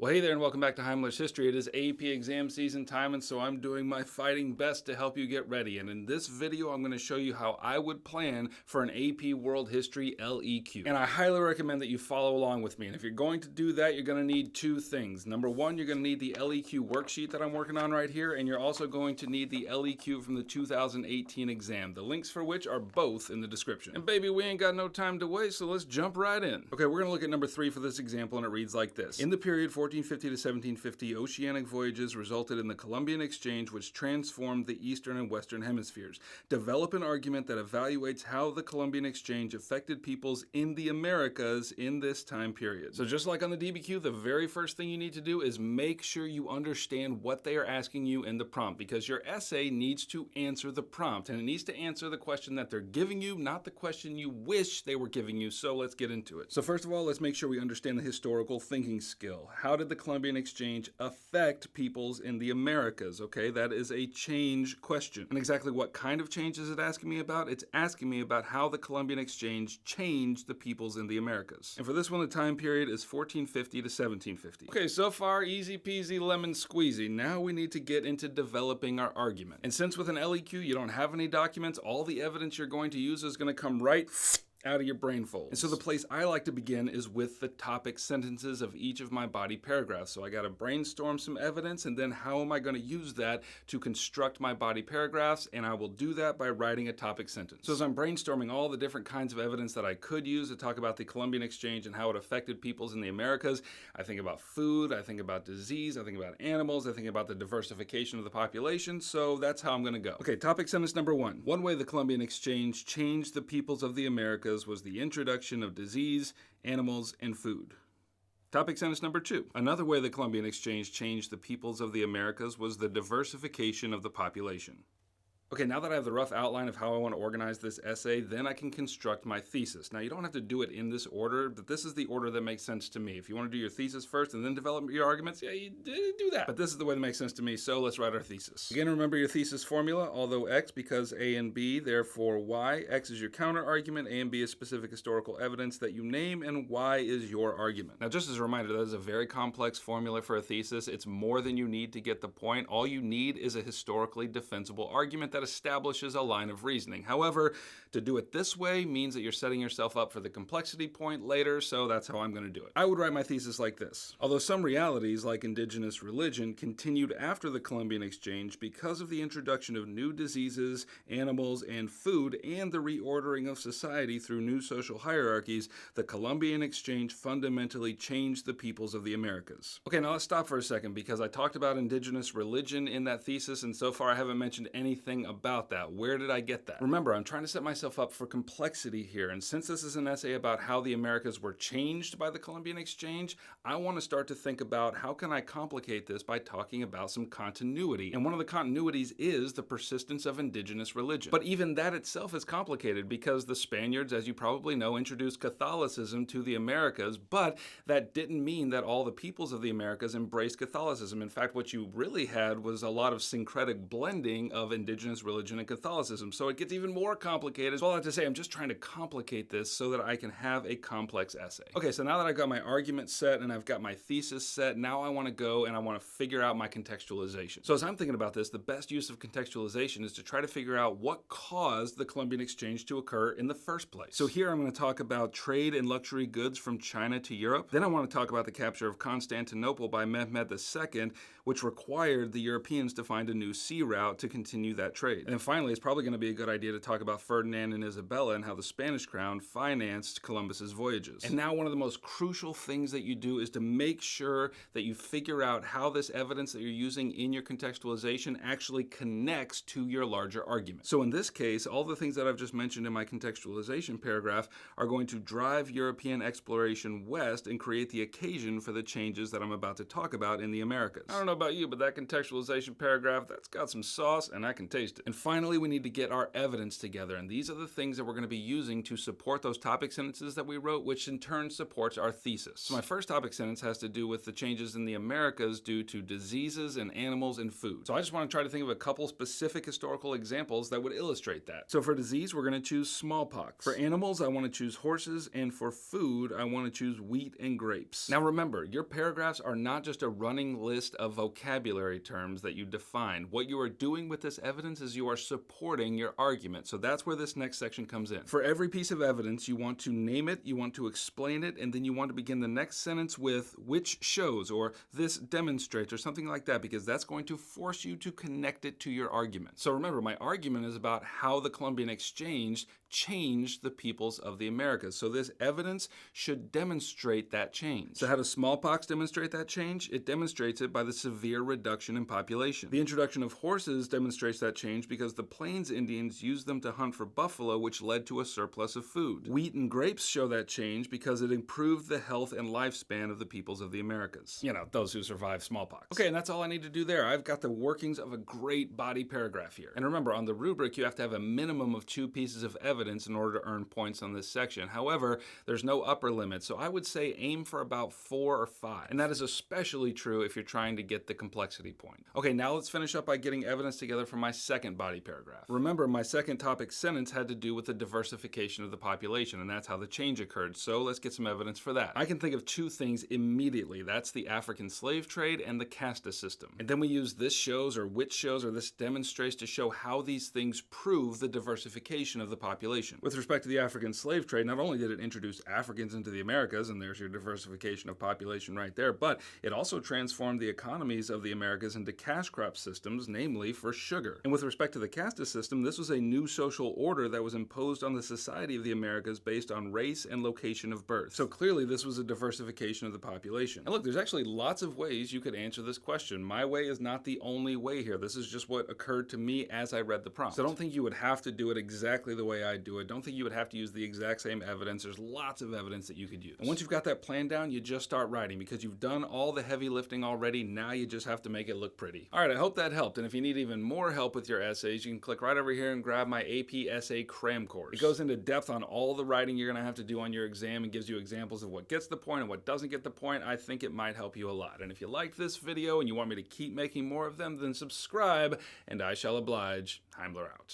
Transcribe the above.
Well, hey there and welcome back to Heimler's History. It is AP exam season time, and so I'm doing my fighting best to help you get ready. And in this video, I'm going to show you how I would plan for an AP World History LEQ. And I highly recommend that you follow along with me. And if you're going to do that, you're going to need two things. Number one, you're going to need the LEQ worksheet that I'm working on right here, and you're also going to need the LEQ from the 2018 exam, the links for which are both in the description. And baby, we ain't got no time to waste, so let's jump right in. Okay, we're going to look at number 3 for this example, and it reads like this. In the period 1450 to 1750, oceanic voyages resulted in the Columbian Exchange, which transformed the Eastern and Western hemispheres. Develop an argument that evaluates how the Columbian Exchange affected peoples in the Americas in this time period. So just like on the DBQ, the very first thing you need to do is make sure you understand what they are asking you in the prompt, because your essay needs to answer the prompt, and it needs to answer the question that they're giving you, not the question you wish they were giving you. So let's get into it. So first of all, let's make sure we understand the historical thinking skill. How did the Columbian Exchange affect peoples in the Americas? Okay, that is a change question. And exactly what kind of change is it asking me about? It's asking me about how the Columbian Exchange changed the peoples in the Americas. And for this one, the time period is 1450 to 1750. Okay, so far, easy peasy lemon squeezy. Now we need to get into developing our argument. And since with an LEQ, you don't have any documents, all the evidence you're going to use is going to come right out of your brain folds. And so the place I like to begin is with the topic sentences of each of my body paragraphs. So I got to brainstorm some evidence, and then how am I going to use that to construct my body paragraphs? And I will do that by writing a topic sentence. So as I'm brainstorming all the different kinds of evidence that I could use to talk about the Columbian Exchange and how it affected peoples in the Americas, I think about food, I think about disease, I think about animals, I think about the diversification of the population. So that's how I'm going to go. Okay, topic sentence number 1. One way the Columbian Exchange changed the peoples of the Americas was the introduction of disease, animals, and food. Topic sentence number 2. Another way the Columbian Exchange changed the peoples of the Americas was the diversification of the population. Okay, now that I have the rough outline of how I want to organize this essay, then I can construct my thesis. Now, you don't have to do it in this order, but this is the order that makes sense to me. If you want to do your thesis first and then develop your arguments, yeah, you do that. But this is the way that makes sense to me, so let's write our thesis. Again, remember your thesis formula, although X because A and B, therefore Y. X is your counter argument, A and B is specific historical evidence that you name, and Y is your argument. Now, just as a reminder, that is a very complex formula for a thesis. It's more than you need to get the point. All you need is a historically defensible argument that establishes a line of reasoning. However, to do it this way means that you're setting yourself up for the complexity point later, so that's how I'm going to do it. I would write my thesis like this. Although some realities, like indigenous religion, continued after the Columbian Exchange because of the introduction of new diseases, animals, and food, and the reordering of society through new social hierarchies, the Columbian Exchange fundamentally changed the peoples of the Americas. Okay, now let's stop for a second, because I talked about indigenous religion in that thesis, and so far I haven't mentioned anything about that. Where did I get that? Remember, I'm trying to set myself up for complexity here, and since this is an essay about how the Americas were changed by the Columbian Exchange, I want to start to think about how can I complicate this by talking about some continuity. And one of the continuities is the persistence of indigenous religion. But even that itself is complicated, because the Spaniards, as you probably know, introduced Catholicism to the Americas, but that didn't mean that all the peoples of the Americas embraced Catholicism. In fact, what you really had was a lot of syncretic blending of indigenous religion and Catholicism. So it gets even more complicated. So all I have to say, I'm just trying to complicate this so that I can have a complex essay. Okay, so now that I've got my argument set and I've got my thesis set, now I want to go and I want to figure out my contextualization. So as I'm thinking about this, the best use of contextualization is to try to figure out what caused the Columbian Exchange to occur in the first place. So here I'm going to talk about trade in luxury goods from China to Europe. Then I want to talk about the capture of Constantinople by Mehmed II, which required the Europeans to find a new sea route to continue that trade. And then finally, it's probably going to be a good idea to talk about Ferdinand and Isabella and how the Spanish crown financed Columbus's voyages. And now one of the most crucial things that you do is to make sure that you figure out how this evidence that you're using in your contextualization actually connects to your larger argument. So in this case, all the things that I've just mentioned in my contextualization paragraph are going to drive European exploration west and create the occasion for the changes that I'm about to talk about in the Americas. I don't know about you, but that contextualization paragraph, that's got some sauce, and I can taste pasted. And finally, we need to get our evidence together. And these are the things that we're going to be using to support those topic sentences that we wrote, which in turn supports our thesis. So my first topic sentence has to do with the changes in the Americas due to diseases in animals and food. So I just want to try to think of a couple specific historical examples that would illustrate that. So for disease, we're going to choose smallpox. For animals, I want to choose horses. And for food, I want to choose wheat and grapes. Now remember, your paragraphs are not just a running list of vocabulary terms that you define. What you are doing with this evidence is you are supporting your argument. So that's where this next section comes in. For every piece of evidence, you want to name it, you want to explain it, and then you want to begin the next sentence with which shows or this demonstrates or something like that, because that's going to force you to connect it to your argument. So remember, my argument is about how the Columbian Exchange changed the peoples of the Americas. So this evidence should demonstrate that change. So how does smallpox demonstrate that change? It demonstrates it by the severe reduction in population. The introduction of horses demonstrates that change because the Plains Indians used them to hunt for buffalo, which led to a surplus of food. Wheat and grapes show that change because it improved the health and lifespan of the peoples of the Americas. You know, those who survived smallpox. Okay, and that's all I need to do there. I've got the workings of a great body paragraph here. And remember, on the rubric, you have to have a minimum of 2 pieces of evidence in order to earn points on this section. However, there's no upper limit, so I would say aim for about 4 or 5. And that is especially true if you're trying to get the complexity point. Okay, now let's finish up by getting evidence together for my second body paragraph. Remember, my second topic sentence had to do with the diversification of the population, and that's how the change occurred. So let's get some evidence for that. I can think of 2 things immediately. That's the African slave trade and the caste system. And then we use this shows or which shows or this demonstrates to show how these things prove the diversification of the population. With respect to the African slave trade, not only did it introduce Africans into the Americas, and there's your diversification of population right there, but it also transformed the economies of the Americas into cash crop systems, namely for sugar. And with respect to the caste system, this was a new social order that was imposed on the society of the Americas based on race and location of birth. So clearly this was a diversification of the population. And look, there's actually lots of ways you could answer this question. My way is not the only way here. This is just what occurred to me as I read the prompt. So I don't think you would have to do it exactly the way I do it. Don't think you would have to use the exact same evidence. There's lots of evidence that you could use. And once you've got that plan down, you just start writing because you've done all the heavy lifting already. Now you just have to make it look pretty. All right, I hope that helped. And if you need even more help with your essays, you can click right over here and grab my AP Essay Cram course. It goes into depth on all the writing you're gonna have to do on your exam and gives you examples of what gets the point and what doesn't get the point. I think it might help you a lot. And if you liked this video and you want me to keep making more of them, then subscribe and I shall oblige. Heimler out.